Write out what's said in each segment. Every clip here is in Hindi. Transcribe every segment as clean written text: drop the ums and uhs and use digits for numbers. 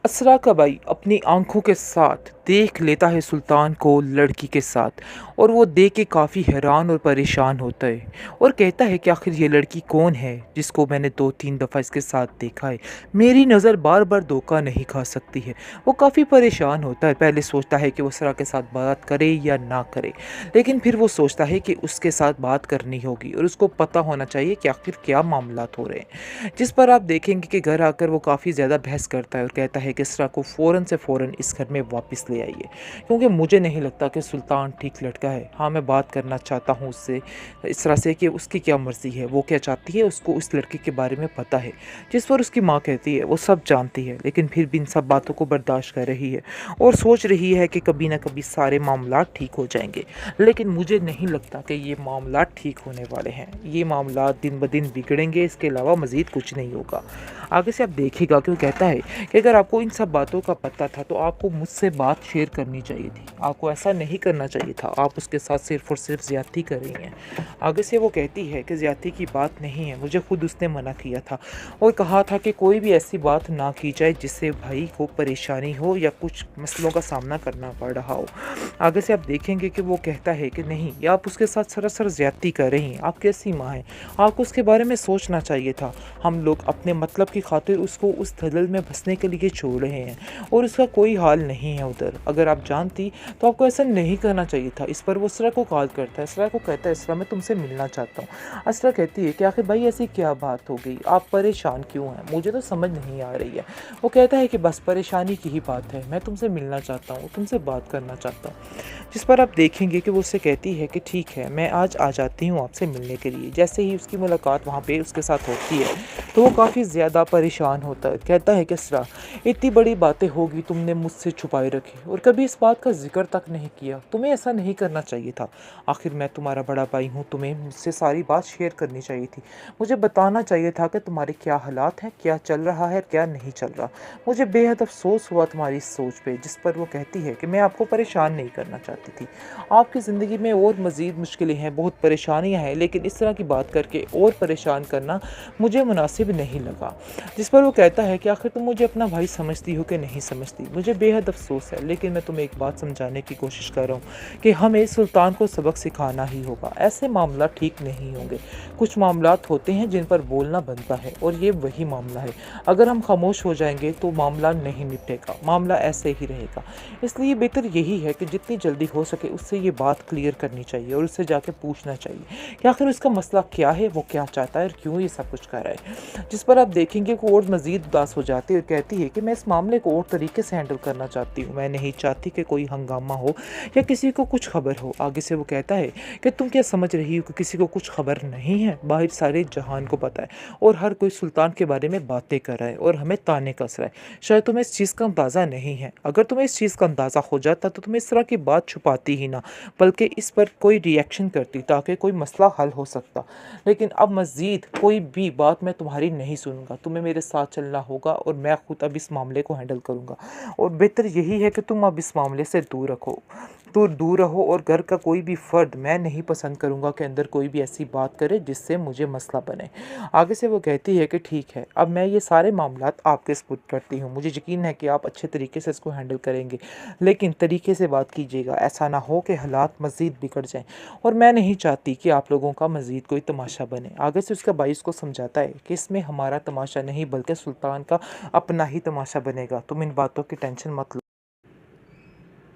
असरा का भाई अपनी आंखों के साथ देख लेता है सुल्तान को लड़की के साथ। और वो देख के काफ़ी हैरान और परेशान होता है और कहता है कि आखिर ये लड़की कौन है जिसको मैंने 2-3 दफ़ा इसके साथ देखा है। मेरी नज़र बार बार धोखा नहीं खा सकती है। वो काफ़ी परेशान होता है, पहले सोचता है कि वो असरा के साथ बात करे या ना करे, लेकिन फिर वो सोचता है कि उसके साथ बात करनी होगी और उसको पता होना चाहिए कि आखिर क्या मामलात हो रहे हैं। जिस पर आप देखेंगे कि घर आकर वो काफ़ी ज़्यादा बहस करता है और कहता है कि इसरा को फ़ौरन से फ़ौरन इस घर में वापस ले आइए, क्योंकि मुझे नहीं लगता कि सुल्तान ठीक लड़का है। हाँ, मैं बात करना चाहता हूँ उससे, इसरा से, कि उसकी क्या मर्ज़ी है, वो क्या चाहती है, उसको उस लड़के के बारे में पता है। जिस पर उसकी माँ कहती है वो सब जानती है, लेकिन फिर भी इन सब बातों को बर्दाश्त कर रही है और सोच रही है कि कभी ना कभी सारे मामलात ठीक हो जाएंगे। लेकिन मुझे नहीं लगता कि ये मामलात ठीक होने वाले हैं। ये मामलात दिन ब दिन बिगड़ेंगे, इसके अलावा मज़ीद कुछ नहीं होगा। आगे से आप देखिएगा कि वो कहता है कि अगर आपको इन सब बातों का पता था तो आपको मुझसे बात शेयर करनी चाहिए थी, आपको ऐसा नहीं करना चाहिए था, आप उसके साथ सिर्फ़ और सिर्फ ज़्यादती कर रही हैं। आगे से वो कहती है कि ज़्यादती की बात नहीं है, मुझे खुद उसने मना किया था और कहा था कि कोई भी ऐसी बात ना की जाए जिससे भाई को परेशानी हो या कुछ मसलों का सामना करना पड़ रहा हो। आगे से आप देखेंगे कि वो कहता है कि नहीं, ये आप उसके साथ सरासर ज़्यादती कर रही हैं, आप कैसी माँ हैं, आपको उसके बारे में सोचना चाहिए था। हम लोग अपने मतलब की खातिर उसको उस दलदल में फंसने के लिए छोड़ रहे हैं और उसका कोई हाल नहीं है उधर। अगर आप जानती तो आपको ऐसा नहीं करना चाहिए था। इस पर वो असरा को कॉल करता है, असरा को कहता है असरा मैं तुमसे मिलना चाहता हूँ। असरा कहती है कि आखिर भाई ऐसी क्या बात हो गई, आप परेशान क्यों हैं, मुझे तो समझ नहीं आ रही है। वो कहता है कि बस परेशानी की ही बात है, मैं तुमसे मिलना चाहता हूँ, तुमसे बात करना चाहता हूँ। जिस पर आप देखेंगे कि वो उससे कहती है कि ठीक है, मैं आज आ जाती हूँ आपसे मिलने के लिए। जैसे ही उसकी मुलाकात वहाँ पे उसके साथ होती है तो वो काफ़ी ज़्यादा परेशान होता है। कहता है कि असरा, इतनी बड़ी बातें होगी तुमने मुझसे छुपाए रखी और कभी इस बात का जिक्र तक नहीं किया। तुम्हें ऐसा नहीं करना चाहिए था। आखिर मैं तुम्हारा बड़ा भाई हूँ, तुम्हें मुझसे सारी बात शेयर करनी चाहिए थी। मुझे बताना चाहिए था कि तुम्हारे क्या हालात हैं, क्या चल रहा है, क्या नहीं चल रहा। मुझे बेहद अफसोस हुआ तुम्हारी इस सोच पे। जिस पर वो कहती है कि मैं आपको परेशान नहीं करना चाहती थी। आपकी ज़िंदगी में और मज़ीद मुश्किलें हैं, बहुत परेशानियाँ हैं, लेकिन इस तरह की बात करके और परेशान करना मुझे मुनासिब नहीं लगा। जिस पर वो कहता है कि आखिर तुम मुझे अपना भाई समझती हो कि नहीं समझती। मुझे बेहद अफसोस है, लेकिन मैं तुम्हें एक बात समझाने की कोशिश कर रहा हूँ कि हमें सुल्तान को सबक सिखाना ही होगा। ऐसे मामला ठीक नहीं होंगे। कुछ मामलात होते हैं जिन पर बोलना बनता है और ये वही मामला है। अगर हम खामोश हो जाएंगे तो मामला नहीं निपटेगा, मामला ऐसे ही रहेगा। इसलिए बेहतर यही है कि जितनी जल्दी हो सके उससे ये बात क्लियर करनी चाहिए और उससे जाके पूछना चाहिए कि आखिर उसका मसला क्या है, वो क्या चाहता है और क्यों ये सब कुछ कर रहा है। जिस पर आप देखेंगे कि और मज़ीद उदास हो जाती है और कहती है कि मैं इस मामले को और तरीके से हैंडल करना चाहती हूँ। मैं नहीं चाहती कि कोई हंगामा हो या किसी को कुछ खबर हो। आगे से वो कहता है कि तुम क्या समझ रही हो कि किसी को कुछ खबर नहीं है। बाहर सारे जहान को पता है और हर कोई सुल्तान के बारे में बातें कर रहा है और हमें ताने कस रहा है। शायद तुम्हें इस चीज़ का अंदाज़ा नहीं है। अगर तुम्हें इस चीज़ का अंदाज़ा हो जाता तो तुम इस तरह की बात छुपाती ही ना, बल्कि इस पर कोई रिएक्शन करती ताकि कोई मसला हल हो सकता। लेकिन अब मज़ीद कोई भी बात मैं तुम्हारी नहीं सुनूंगा। तुम्हें मेरे साथ चलना होगा और मैं खुद अब इस मामले को हैंडल करूंगा। और बेहतर यही है कि तुम अब इस मामले से दूर रखो, दूर रहो। और घर का कोई भी फ़र्द, मैं नहीं पसंद करूंगा कि अंदर कोई भी ऐसी बात करे जिससे मुझे मसला बने। आगे से वो कहती है कि ठीक है, अब मैं ये सारे मामलात आपके सपुर्द करती हूँ। मुझे यकीन है कि आप अच्छे तरीके से इसको हैंडल करेंगे, लेकिन तरीके से बात कीजिएगा, ऐसा ना हो कि हालात मज़ीद बिगड़ जाएं। और मैं नहीं चाहती कि आप लोगों का मज़ीद कोई तमाशा बने। आगे से उसका भाई उसको समझाता है कि इसमें हमारा तमाशा नहीं बल्कि सुल्तान का अपना ही तमाशा बनेगा, तुम इन बातों की टेंशन मत लो।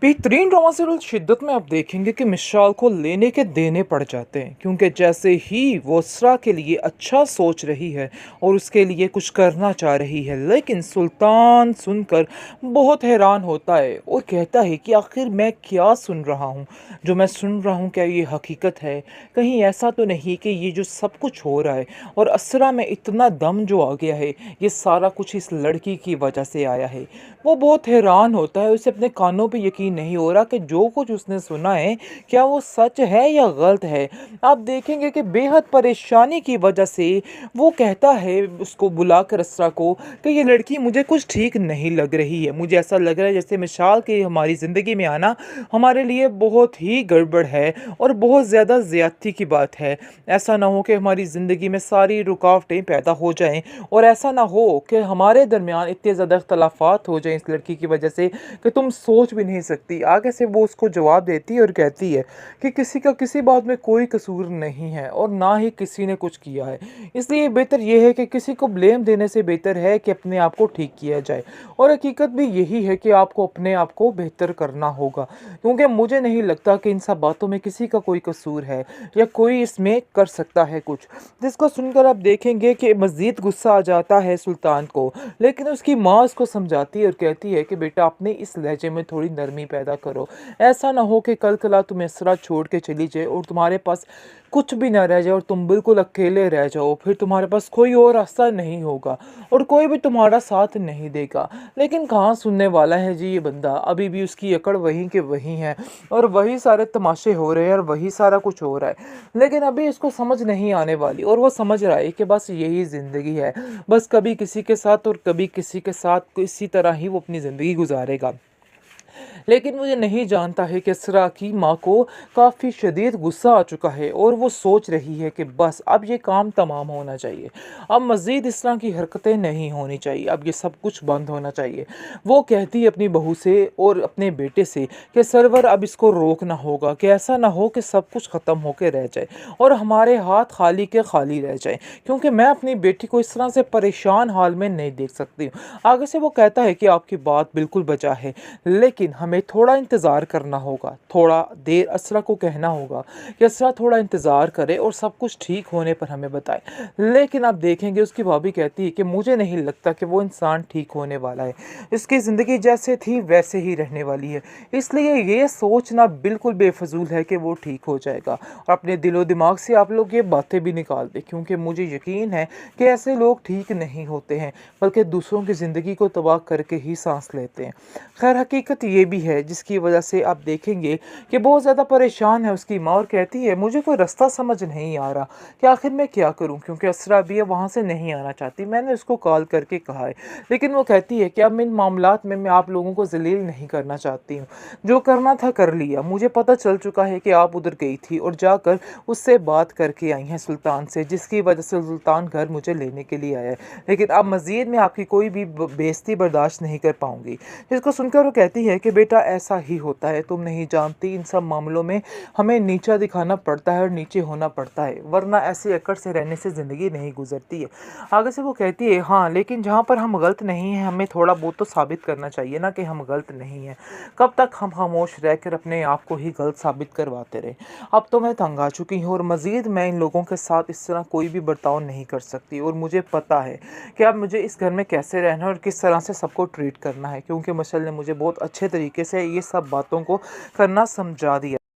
बेहतरीन ड्रामा सीरियल शिद्दत में आप देखेंगे कि मिशाल को लेने के देने पड़ जाते हैं, क्योंकि जैसे ही वो असरा के लिए अच्छा सोच रही है और उसके लिए कुछ करना चाह रही है, लेकिन सुल्तान सुनकर बहुत हैरान होता है और कहता है कि आखिर मैं क्या सुन रहा हूँ, जो मैं सुन रहा हूँ क्या ये हकीकत है। कहीं ऐसा तो नहीं कि ये जो सब कुछ हो रहा है और असरा में इतना दम जो आ गया है, ये सारा कुछ इस लड़की की वजह से आया है। वो बहुत हैरान होता है, उसे अपने कानों पे यकीन यकीन नहीं हो रहा कि जो कुछ उसने सुना है क्या वो सच है या गलत है। आप देखेंगे कि बेहद परेशानी की वजह से वो कहता है उसको बुलाकर असरा को कि ये लड़की मुझे कुछ ठीक नहीं लग रही है। मुझे ऐसा लग रहा है जैसे मिसाल के हमारी ज़िंदगी में आना हमारे लिए बहुत ही गड़बड़ है और बहुत ज़्यादा ज़्यादती की बात है। ऐसा ना हो कि हमारी ज़िंदगी में सारी रुकावटें पैदा हो जाएँ और ऐसा ना हो कि हमारे दरमियान इतने ज़्यादा इख्तलाफात हो जाएँ इस लड़की की वजह से कि तुम सोच भी नहीं सकती। आगे से वो उसको जवाब देती है और कहती है कि किसी का किसी बात में कोई कसूर नहीं है और ना ही किसी ने कुछ किया है। इसलिए बेहतर ये है कि किसी को ब्लेम देने से बेहतर है कि अपने आप को ठीक किया जाए। और हकीकत भी यही है कि आपको अपने आप को बेहतर करना होगा, क्योंकि मुझे नहीं लगता कि इन सब बातों में किसी का कोई कसूर है या कोई इसमें कर सकता है कुछ। जिसको सुनकर आप देखेंगे कि मज़ीद गुस्सा आ जाता है सुल्तान को, लेकिन उसकी माँ उसको समझाती है और कहती है कि बेटा अपने इस लहजे में थोड़ी नरमी पैदा करो। ऐसा ना हो कि कल कला तुम्हें इसरा छोड़ के चली जाए और तुम्हारे पास कुछ भी ना रह जाए और तुम बिल्कुल अकेले रह जाओ। फिर तुम्हारे पास कोई और रास्ता नहीं होगा और कोई भी तुम्हारा साथ नहीं देगा। लेकिन कहाँ सुनने वाला है जी ये बंदा, अभी भी उसकी अकड़ वहीं के वहीं है और वही सारे तमाशे हो रहे हैं और वही सारा कुछ हो रहा है। लेकिन अभी इसको समझ नहीं आने वाली और वो समझ रहा है कि बस यही ज़िंदगी है, बस कभी किसी के साथ और कभी किसी के साथ इसी तरह ही वो अपनी ज़िंदगी गुजारेगा। लेकिन वो ये नहीं जानता है कि इसरा की माँ को काफ़ी शदीद गुस्सा आ चुका है और वो सोच रही है कि बस अब ये काम तमाम होना चाहिए, अब मज़ीद इस तरह की हरकतें नहीं होनी चाहिए, अब ये सब कुछ बंद होना चाहिए। वो कहती है अपनी बहू से और अपने बेटे से कि सरवर अब इसको रोकना होगा कि ऐसा ना हो कि सब कुछ ख़त्म होकर रह जाए और हमारे हाथ खाली के खाली रह जाए, क्योंकि मैं अपनी बेटी को इस तरह से परेशान हाल में नहीं देख सकती हूँ। आगे से वो कहता है कि आपकी बात बिल्कुल बचा है, लेकिन हमें थोड़ा इंतज़ार करना होगा, थोड़ा देर असरा को कहना होगा कि असरा थोड़ा इंतज़ार करे और सब कुछ ठीक होने पर हमें बताए। लेकिन आप देखेंगे उसकी भाभी कहती है कि मुझे नहीं लगता कि वो इंसान ठीक होने वाला है, इसकी ज़िंदगी जैसे थी वैसे ही रहने वाली है, इसलिए ये सोचना बिल्कुल बेफजूल है कि वो ठीक हो जाएगा। और अपने दिलो दिमाग से आप लोग ये बातें भी निकाल दें, क्योंकि मुझे यकीन है कि ऐसे लोग ठीक नहीं होते हैं, बल्कि दूसरों की ज़िंदगी को तबाह करके ही सांस लेते हैं। खैर हकीकत ये भी है जिसकी वजह से आप देखेंगे कि बहुत ज़्यादा परेशान है उसकी माँ और कहती है मुझे कोई रास्ता समझ नहीं आ रहा कि आखिर मैं क्या करूं, क्योंकि असरा भी है वहाँ से नहीं आना चाहती। मैंने उसको कॉल करके कहा है, लेकिन वो कहती है कि अब इन मामलात में मैं आप लोगों को जलील नहीं करना चाहती हूँ, जो करना था कर लिया। मुझे पता चल चुका है कि आप उधर गई थी और जाकर उससे बात करके आई हैं सुल्तान से, जिसकी वजह से सुल्तान घर मुझे लेने के लिए आया है, लेकिन अब मज़ीद मैं आपकी कोई भी बेइज्जती बर्दाश्त नहीं कर पाऊँगी। जिसको सुनकर वो कहती है कि बेटा ऐसा ही होता है, तुम नहीं जानती इन सब मामलों में हमें नीचा दिखाना पड़ता है और नीचे होना पड़ता है, वरना ऐसी अकड़ से रहने से ज़िंदगी नहीं गुजरती है। आगे से वो कहती है हाँ, लेकिन जहाँ पर हम गलत नहीं हैं हमें थोड़ा बहुत तो साबित करना चाहिए ना कि हम गलत नहीं हैं। कब तक हम खामोश रहकर अपने आप को ही गलत साबित करवाते रहे। अब तो मैं तंग आ चुकी हूँ और मज़ीद मैं इन लोगों के साथ इस तरह कोई भी बर्ताव नहीं कर सकती और मुझे पता है कि अब मुझे इस घर में कैसे रहना है और किस तरह से सबको ट्रीट करना है, क्योंकि मशल ने मुझे बहुत अच्छे तरीके से ये सब बातों को करना समझा दिया।